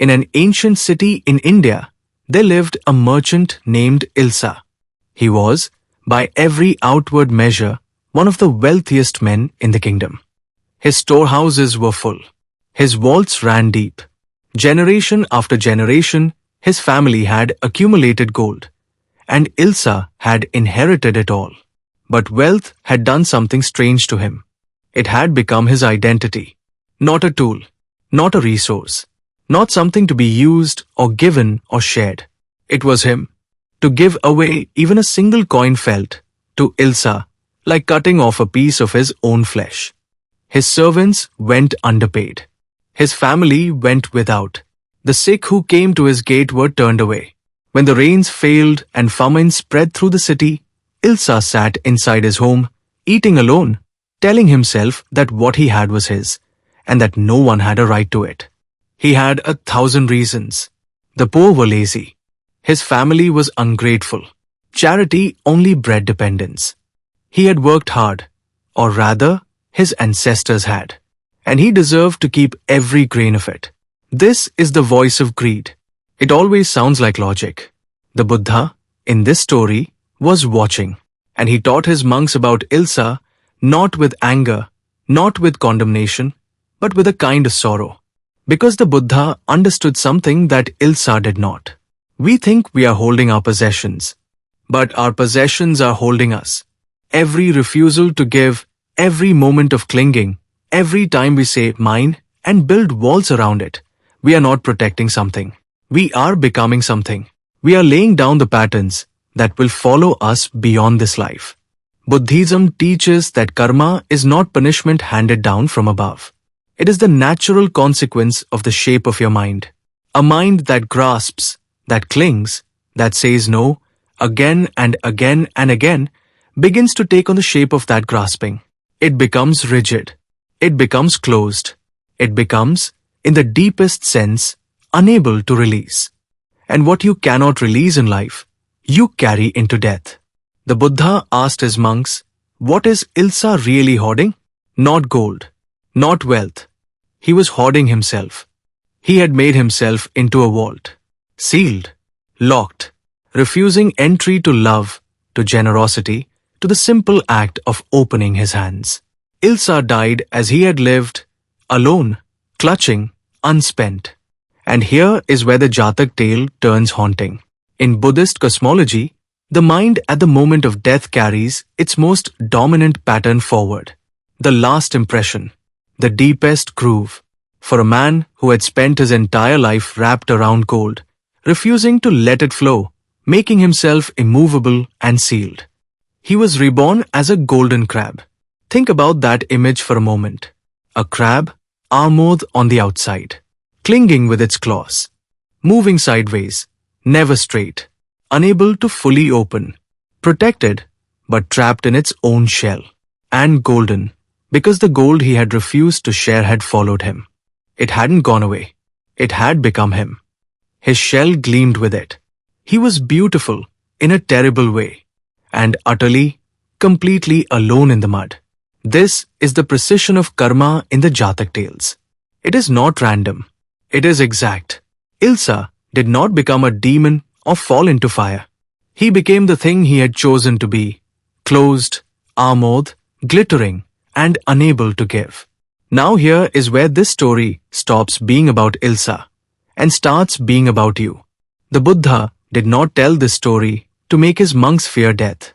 In an ancient city in India, there lived a merchant named Illīsa. He was, by every outward measure, one of the wealthiest men in the kingdom. His storehouses were full. His vaults ran deep. Generation after generation, his family had accumulated gold, and Illīsa had inherited it all. But wealth had done something strange to him. It had become his identity. Not a tool, not a resource, not something to be used or given or shared. It was him. To give away even a single coin felt, to Illīsa, like cutting off a piece of his own flesh. His servants went underpaid. His family went without. The sick who came to his gate were turned away. When the rains failed and famine spread through the city, Illīsa sat inside his home, eating alone, telling himself that what he had was his, and that no one had a right to it. He had 1,000 reasons. The poor were lazy. His family was ungrateful. Charity only bred dependence. He had worked hard, or rather, his ancestors had, and he deserved to keep every grain of it. This is the voice of greed. It always sounds like logic. The Buddha, in this story, was watching, and he taught his monks about Illīsa not with anger, not with condemnation, but with a kind of sorrow. Because the Buddha understood something that Illīsa did not. We think we are holding our possessions, but our possessions are holding us. Every refusal to give, every moment of clinging, every time we say mine and build walls around it, we are not protecting something. We are becoming something. We are laying down the patterns that will follow us beyond this life. Buddhism teaches that karma is not punishment handed down from above. It is the natural consequence of the shape of your mind. A mind that grasps, that clings, that says no, again and again and again, begins to take on the shape of that grasping. It becomes rigid. It becomes closed. It becomes, in the deepest sense, unable to release. And what you cannot release in life, you carry into death. The Buddha asked his monks, what is Illīsa really hoarding? Not gold, not wealth. He was hoarding himself. He had made himself into a vault, sealed, locked, refusing entry to love, to generosity, to the simple act of opening his hands. Illīsa died as he had lived, alone, clutching, unspent. And here is where the Jataka tale turns haunting. In Buddhist cosmology, the mind at the moment of death carries its most dominant pattern forward. The last impression, the deepest groove. For a man who had spent his entire life wrapped around gold, refusing to let it flow, making himself immovable and sealed. He was reborn as a golden crab. Think about that image for a moment. A crab, armored on the outside, clinging with its claws, moving sideways, never straight, unable to fully open, protected but trapped in its own shell, and golden, because the gold he had refused to share had followed him. It hadn't gone away. It had become him. His shell gleamed with it. He was beautiful in a terrible way, and utterly, completely alone in the mud. This is the precision of karma in the Jataka Tales. It is not random. It is exact. Illīsa did not become a demon or fall into fire. He became the thing he had chosen to be, closed, armored, glittering, and unable to give. Now here is where this story stops being about Illīsa and starts being about you. The Buddha did not tell this story to make his monks fear death.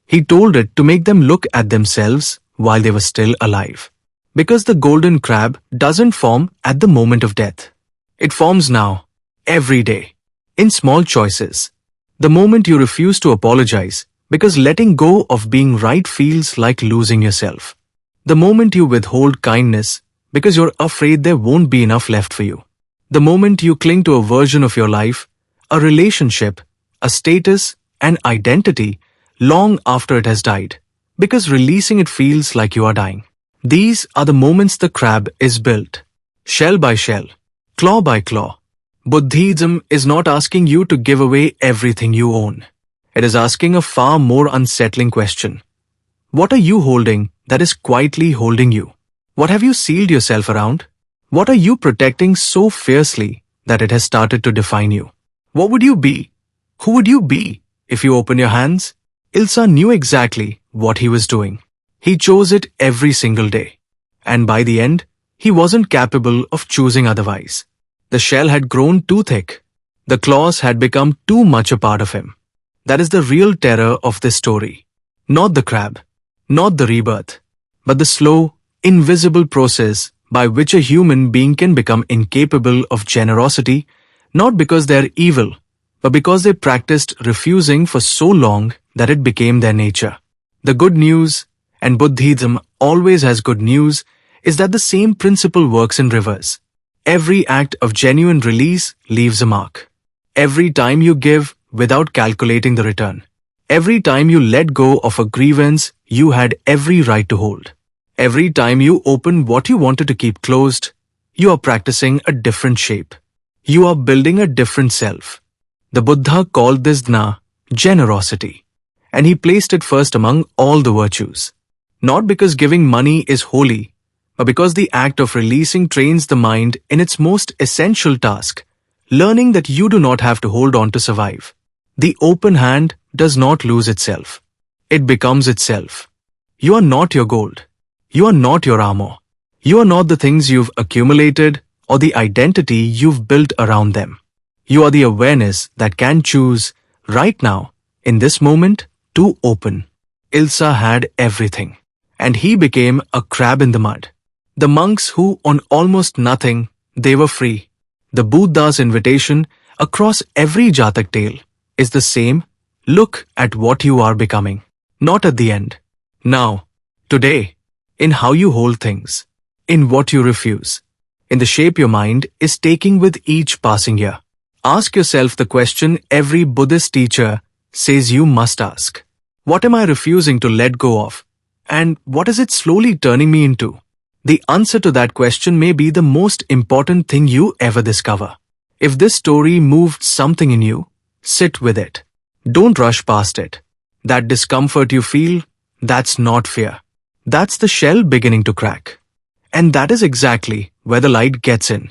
He told it to make them look at themselves while they were still alive. Because the golden crab doesn't form at the moment of death. It forms now, every day, in small choices. The moment you refuse to apologize because letting go of being right feels like losing yourself. The moment you withhold kindness because you're afraid there won't be enough left for you. The moment you cling to a version of your life, a relationship, a status, an identity, long after it has died, because releasing it feels like you are dying. These are the moments the crab is built, shell by shell, claw by claw. Buddhism is not asking you to give away everything you own. It is asking a far more unsettling question. What are you holding that is quietly holding you? What have you sealed yourself around? What are you protecting so fiercely that it has started to define you. What would you be? Who would you be if you open your hands? Illīsa knew exactly what he was doing. He chose it every single day. And by the end, he wasn't capable of choosing otherwise. The shell had grown too thick. The claws had become too much a part of him. That is the real terror of this story. Not the crab, not the rebirth, but the slow, invisible process by which a human being can become incapable of generosity, not because they are evil, but because they practiced refusing for so long that it became their nature. The good news, and Buddhism always has good news, is that the same principle works in reverse. Every act of genuine release leaves a mark. Every time you give without calculating the return. Every time you let go of a grievance you had every right to hold. Every time you open what you wanted to keep closed, you are practicing a different shape. You are building a different self. The Buddha called this dna generosity, and he placed it first among all the virtues. Not because giving money is holy, but because the act of releasing trains the mind in its most essential task, learning that you do not have to hold on to survive. The open hand does not lose itself. It becomes itself. You are not your gold. You are not your armor. You are not the things you've accumulated or the identity you've built around them. You are the awareness that can choose, right now, in this moment, to open. Illīsa had everything, and he became a crab in the mud. The monks who, on almost nothing, they were free. The Buddha's invitation across every Jataka tale is the same: look at what you are becoming, not at the end. Now, today, in how you hold things, in what you refuse, in the shape your mind is taking with each passing year. Ask yourself the question every Buddhist teacher says you must ask. What am I refusing to let go of? And what is it slowly turning me into? The answer to that question may be the most important thing you ever discover. If this story moved something in you, sit with it. Don't rush past it. That discomfort you feel, that's not fear. That's the shell beginning to crack. And that is exactly where the light gets in.